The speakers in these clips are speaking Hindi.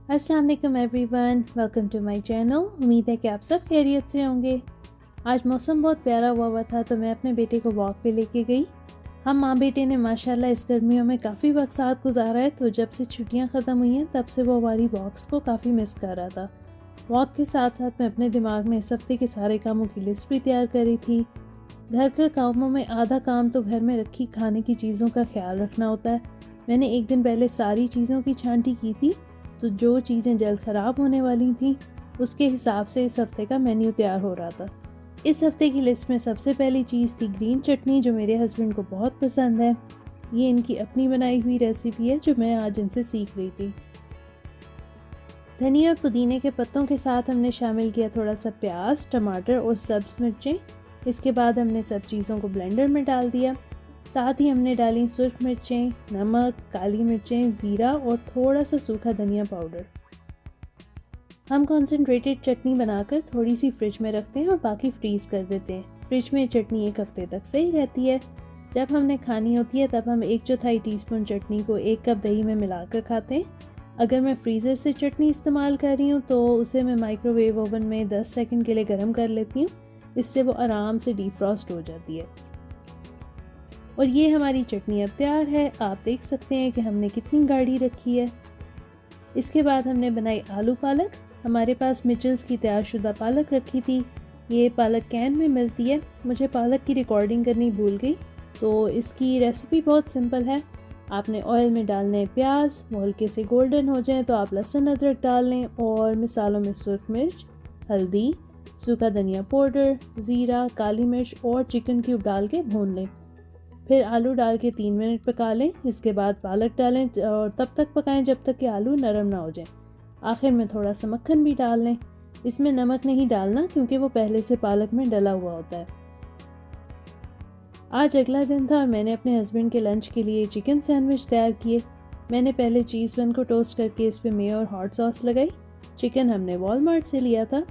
अस्सलाम वालेकुम everyone, welcome to my channel. उम्मीद है कि आप सब खैरियत से होंगे। आज मौसम बहुत प्यारा हुआ था तो मैं अपने बेटे को वॉक पे लेके गई। हम माँ बेटे ने माशाल्लाह इस गर्मियों में काफ़ी वक्त साथ गुजारा है, तो जब से छुट्टियाँ ख़त्म हुई हैं तब से वो हमारी वॉक्स को काफ़ी मिस कर रहा था। वॉक के साथ साथ मैं अपने दिमाग में इस हफ्ते के सारे कामों की लिस्ट भी तैयार करी थी। घर के कामों में आधा काम तो घर में रखी खाने की चीज़ों का ख्याल रखना होता है। मैंने एक दिन पहले सारी चीज़ों की छांटी की थी, तो जो चीज़ें जल्द ख़राब होने वाली थीं उसके हिसाब से इस हफ़्ते का मेन्यू तैयार हो रहा था। इस हफ़्ते की लिस्ट में सबसे पहली चीज़ थी ग्रीन चटनी, जो मेरे हस्बैंड को बहुत पसंद है। ये इनकी अपनी बनाई हुई रेसिपी है जो मैं आज इनसे सीख रही थी। धनिया और पुदीने के पत्तों के साथ हमने शामिल किया थोड़ा सा प्याज, टमाटर और सब्ज़ मिर्चें। इसके बाद हमने सब चीज़ों को ब्लेंडर में डाल दिया। साथ ही हमने डाली सुर्ख मिर्चें, नमक, काली मिर्चें, ज़ीरा और थोड़ा सा सूखा धनिया पाउडर। हम कॉन्सेंट्रेटेड चटनी बनाकर थोड़ी सी फ्रिज में रखते हैं और बाकी फ्रीज़ कर देते हैं। फ्रिज में चटनी एक हफ्ते तक सही रहती है। जब हमने खानी होती है तब हम 1/4 टीस्पून चटनी को 1 कप दही में मिलाकर खाते हैं। अगर मैं फ्रीज़र से चटनी इस्तेमाल कर रही हूँ तो उसे मैं माइक्रोवेव ओवन में 10 सेकंड के लिए गर्म कर लेती हूँ। इससे वो आराम से डीफ्रॉस्ट हो जाती है। और ये हमारी चटनी अब तैयार है। आप देख सकते हैं कि हमने कितनी गाढ़ी रखी है। इसके बाद हमने बनाई आलू पालक। हमारे पास मिचल्स की तैयारशुदा पालक रखी थी। ये पालक कैन में मिलती है। मुझे पालक की रिकॉर्डिंग करनी भूल गई, तो इसकी रेसिपी बहुत सिंपल है। आपने ऑयल में डालने प्याज, वो हल्के से गोल्डन हो जाएं तो आप लहसुन अदरक डाल लें और मसालों में सुर्ख मिर्च, हल्दी, सूखा धनिया पाउडर, ज़ीरा, काली मिर्च और चिकन क्यूब डाल के भून लें। फिर आलू डाल के 3 मिनट पका लें। इसके बाद पालक डालें और तब तक पकाएं जब तक कि आलू नरम ना हो जाए। आखिर में थोड़ा सा मक्खन भी डाल लें। इसमें नमक नहीं डालना क्योंकि वो पहले से पालक में डला हुआ होता है। आज अगला दिन था और मैंने अपने हस्बैंड के लंच के लिए चिकन सैंडविच तैयार किए। मैंने पहले चीज़ बन को टोस्ट करके इस पर मेयो और हॉट सॉस लगाई। चिकन हमने वॉलमार्ट से लिया था।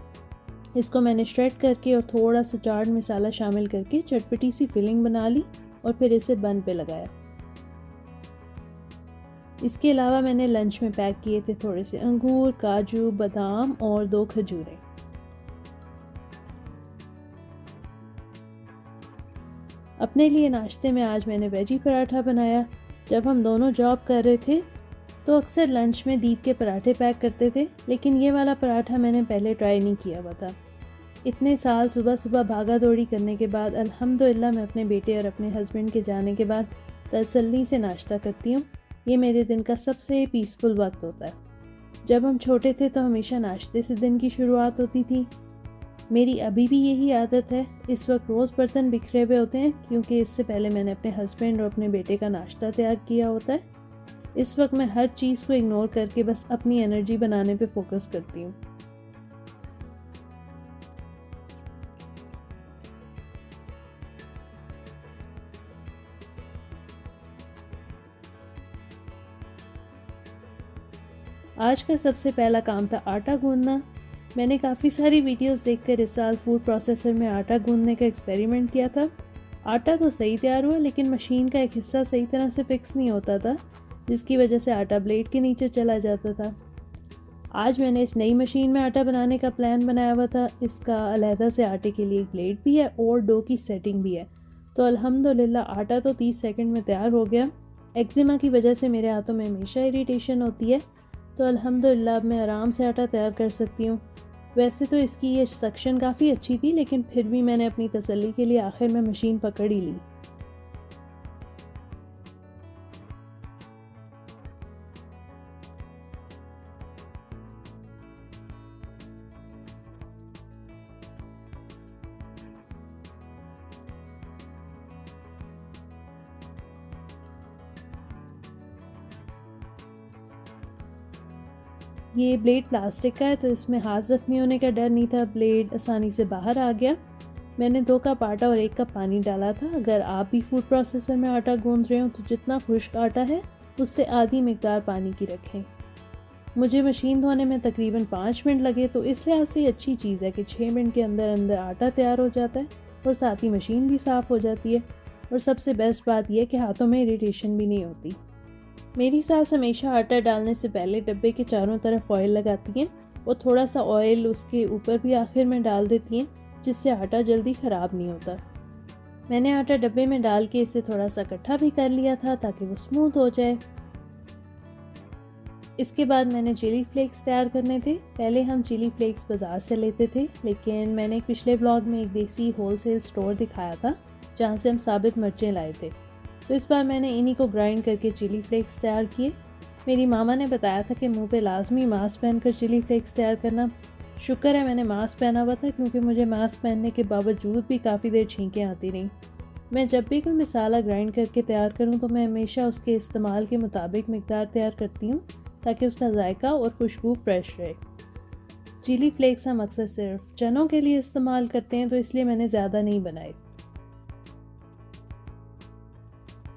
इसको मैंने श्रेड करके और थोड़ा सा चाट मसाला शामिल करके चटपटी सी फिलिंग बना ली और फिर इसे बन पे लगाया। इसके अलावा मैंने लंच में पैक किए थे थोड़े से अंगूर, काजू, बादाम और 2 खजूरें। अपने लिए नाश्ते में आज मैंने वेजी पराठा बनाया। जब हम दोनों जॉब कर रहे थे तो अक्सर लंच में दीप के पराठे पैक करते थे, लेकिन ये वाला पराठा मैंने पहले ट्राई नहीं किया हुआ था। इतने साल सुबह सुबह भागा दौड़ी करने के बाद अल्हम्दुलिल्लाह मैं अपने बेटे और अपने हस्बैंड के जाने के बाद तसल्ली से नाश्ता करती हूँ। ये मेरे दिन का सबसे पीसफुल वक्त होता है। जब हम छोटे थे तो हमेशा नाश्ते से दिन की शुरुआत होती थी। मेरी अभी भी यही आदत है। इस वक्त रोज़ बर्तन बिखरे हुए होते हैं क्योंकि इससे पहले मैंने अपने हस्बैंड और अपने बेटे का नाश्ता तैयार किया होता है। इस वक्त मैं हर चीज़ को इग्नोर करके बस अपनी एनर्जी बनाने पे फोकस करती हूँ। आज का सबसे पहला काम था आटा गूंदना। मैंने काफ़ी सारी वीडियोस देखकर इस साल फूड प्रोसेसर में आटा गूंदने का एक्सपेरिमेंट किया था। आटा तो सही तैयार हुआ, लेकिन मशीन का एक हिस्सा सही तरह से फिक्स नहीं होता था, जिसकी वजह से आटा ब्लेड के नीचे चला जाता था। आज मैंने इस नई मशीन में आटा बनाने का प्लान बनाया हुआ था। इसका अलहदा से आटे के लिए एक ब्लेड भी है और डो की सेटिंग भी है। तो अल्हम्दुलिल्लाह आटा तो 30 सेकंड में तैयार हो गया। एक्जिमा की वजह से मेरे हाथों में हमेशा इरिटेशन होती है, तो अल्हम्दुलिल्लाह अब मैं आराम से आटा तैयार कर सकती हूँ। वैसे तो इसकी ये सक्शन काफ़ी अच्छी थी, लेकिन फिर भी मैंने अपनी तसल्ली के लिए आखिर में मशीन पकड़ ही ली। ये ब्लेड प्लास्टिक का है तो इसमें हाथ ज़ख्मी होने का डर नहीं था। ब्लेड आसानी से बाहर आ गया। मैंने 2 कप आटा और 1 कप पानी डाला था। अगर आप भी फूड प्रोसेसर में आटा गूंद रहे हो तो जितना खुश्क आटा है उससे आधी मिकदार पानी की रखें। मुझे मशीन धोने में तकरीबन 5 मिनट लगे, तो इस लिहाज से अच्छी चीज़ है कि 6 मिनट के अंदर अंदर आटा तैयार हो जाता है और साथ ही मशीन भी साफ़ हो जाती है। और सबसे बेस्ट बात यह है कि हाथों में इरिटेशन भी नहीं होती। मेरी सास हमेशा आटा डालने से पहले डब्बे के चारों तरफ ऑयल लगाती हैं और थोड़ा सा ऑयल उसके ऊपर भी आखिर में डाल देती हैं, जिससे आटा जल्दी ख़राब नहीं होता। मैंने आटा डब्बे में डाल के इसे थोड़ा सा इकट्ठा भी कर लिया था ताकि वो स्मूथ हो जाए। इसके बाद मैंने चिली फ्लेक्स तैयार करने थे। पहले हम चिली फ्लेक्स बाज़ार से लेते थे, लेकिन मैंने एक पिछले व्लॉग में एक देसी होलसेल स्टोर दिखाया था जहाँ से हम साबित मिर्चें लाए थे। तो इस बार मैंने इन्हीं को ग्राइंड करके चिली फ्लेक्स तैयार किए। मेरी मामा ने बताया था कि मुंह पे लाजमी मास्क पहनकर चिली फ्लेक्स तैयार करना। शुक्र है मैंने मास्क पहना हुआ था, क्योंकि मुझे मास्क पहनने के बावजूद भी काफ़ी देर छींकें आती रहीं। मैं जब भी कोई मसाला ग्राइंड करके तैयार करूं तो मैं हमेशा उसके इस्तेमाल के मुताबिक मिकदार तैयार करती हूं, ताकि उसका जायका और खुशबू फ्रेश रहे। चिली फ्लेक्स हम अक्सर सिर्फ चनों के लिए इस्तेमाल करते हैं, तो इसलिए मैंने ज़्यादा नहीं बनाए।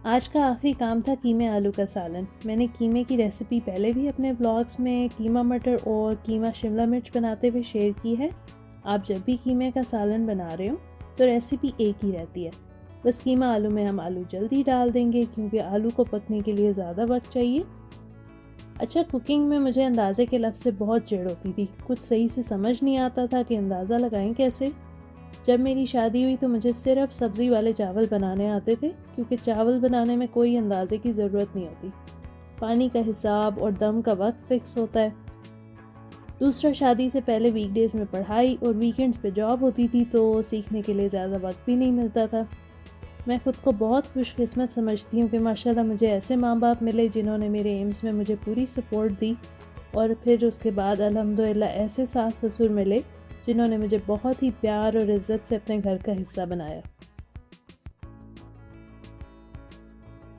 आज का आखिरी काम था कीमे आलू का सालन। मैंने कीमे की रेसिपी पहले भी अपने ब्लॉग्स में कीमा मटर और कीमा शिमला मिर्च बनाते हुए शेयर की है। आप जब भी कीमे का सालन बना रहे हो तो रेसिपी एक ही रहती है, बस कीमा आलू में हम आलू जल्दी डाल देंगे, क्योंकि आलू को पकने के लिए ज़्यादा वक्त चाहिए। अच्छा, कुकिंग में मुझे अंदाज़े के लफ्ज़ से बहुत चिढ़ होती थी। कुछ सही से समझ नहीं आता था कि अंदाज़ा लगाएं कैसे। जब मेरी शादी हुई तो मुझे सिर्फ सब्ज़ी वाले चावल बनाने आते थे, क्योंकि चावल बनाने में कोई अंदाज़े की ज़रूरत नहीं होती। पानी का हिसाब और दम का वक्त फ़िक्स होता है। दूसरा, शादी से पहले वीकडेज़ में पढ़ाई और वीकेंड्स पे जॉब होती थी, तो सीखने के लिए ज़्यादा वक्त भी नहीं मिलता था। मैं ख़ुद को बहुत खुशकिस्मत समझती हूँ कि माशाल्लाह मुझे ऐसे माँ बाप मिले जिन्होंने मेरे एम्स में मुझे पूरी सपोर्ट दी, और फिर उसके बाद अल्हम्दुलिल्लाह ऐसे सास ससुर मिले जिन्होंने मुझे बहुत ही प्यार और इज़्ज़त से अपने घर का हिस्सा बनाया।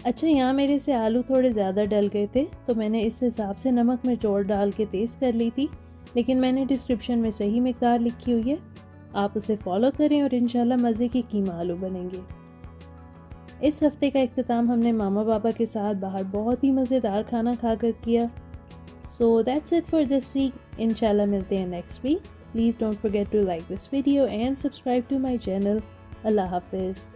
अच्छा, यहाँ मेरे से आलू थोड़े ज़्यादा डल गए थे, तो मैंने इस हिसाब से नमक मिर्च और डाल के तेज़ कर ली थी, लेकिन मैंने डिस्क्रिप्शन में सही मिकदार लिखी हुई है, आप उसे फॉलो करें और इंशाल्लाह मज़े के कीमा आलू बनेंगे। इस हफ्ते का इख्तिताम हमने मामा बाबा के साथ बाहर बहुत ही मज़ेदार खाना खाकर किया। So that's it for this week. इंशाल्लाह मिलते हैं next week. Please don't forget to like this video and subscribe to my channel. Allah Hafiz.